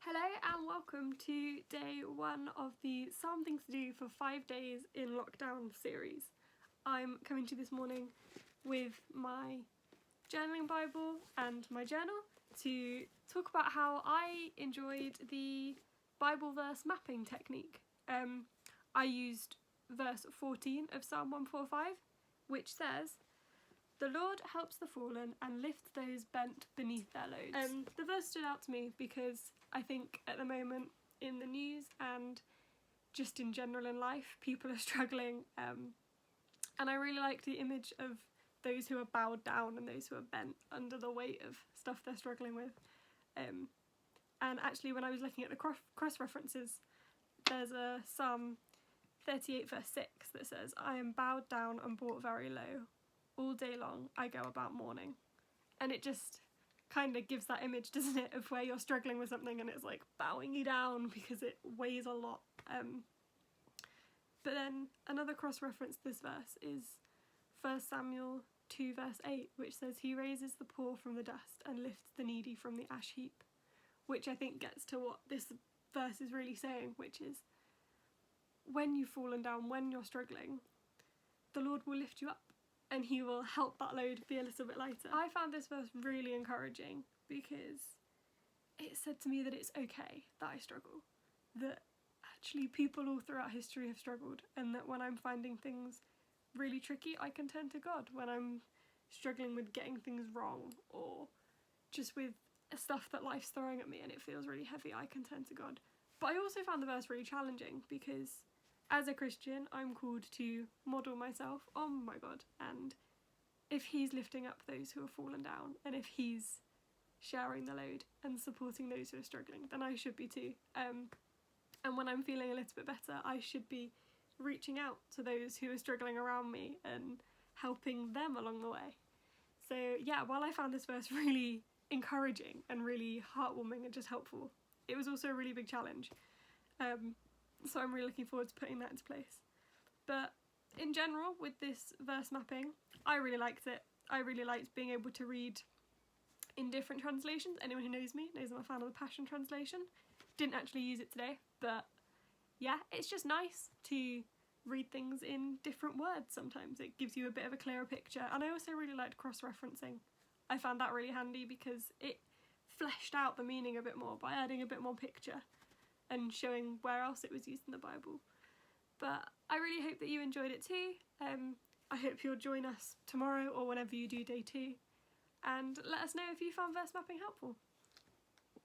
Hello and welcome to day one of the Psalm Things to Do for 5 days in lockdown series. I'm coming to you this morning with my journaling Bible and my journal to talk about how I enjoyed the Bible verse mapping technique. I used verse 14 of Psalm 145, which says, "The Lord helps the fallen and lifts those bent beneath their loads." The verse stood out to me because I think at the moment in the news and just in general in life, people are struggling, and I really like the image of those who are bowed down and those who are bent under the weight of stuff they're struggling with. And actually when I was looking at the cross references, there's a Psalm 38 verse 6 that says, "I am bowed down and brought very low. All day long I go about mourning." And it just kind of gives that image, doesn't it, of where you're struggling with something and it's like bowing you down because it weighs a lot. But then another cross-reference to this verse is 1 Samuel 2 verse 8, which says, "He raises the poor from the dust and lifts the needy from the ash heap," which I think gets to what this verse is really saying, which is when you've fallen down, when you're struggling, the Lord will lift you up and he will help that load be a little bit lighter. I found this verse really encouraging because it said to me that it's okay that I struggle, that actually people all throughout history have struggled, and that when I'm finding things really tricky, I can turn to God. When I'm struggling with getting things wrong or just with stuff that life's throwing at me and it feels really heavy, I can turn to God. But I also found the verse really challenging because as a Christian, I'm called to model myself on my God, and if he's lifting up those who are fallen down, and if he's sharing the load and supporting those who are struggling, then I should be too. And when I'm feeling a little bit better, I should be reaching out to those who are struggling around me and helping them along the way. So yeah, while I found this verse really encouraging and really heartwarming and just helpful, it was also a really big challenge. So I'm really looking forward to putting that into place. But in general, with this verse mapping, I really liked it. I really liked being able to read in different translations. Anyone who knows me knows I'm a fan of the Passion Translation. Didn't actually use it today, but yeah, it's just nice to read things in different words sometimes. It gives you a bit of a clearer picture. And I also really liked cross-referencing. I found that really handy because it fleshed out the meaning a bit more by adding a bit more picture and showing where else it was used in the Bible. But I really hope that you enjoyed it too. I hope you'll join us tomorrow or whenever you do day 2, and let us know if you found verse mapping helpful.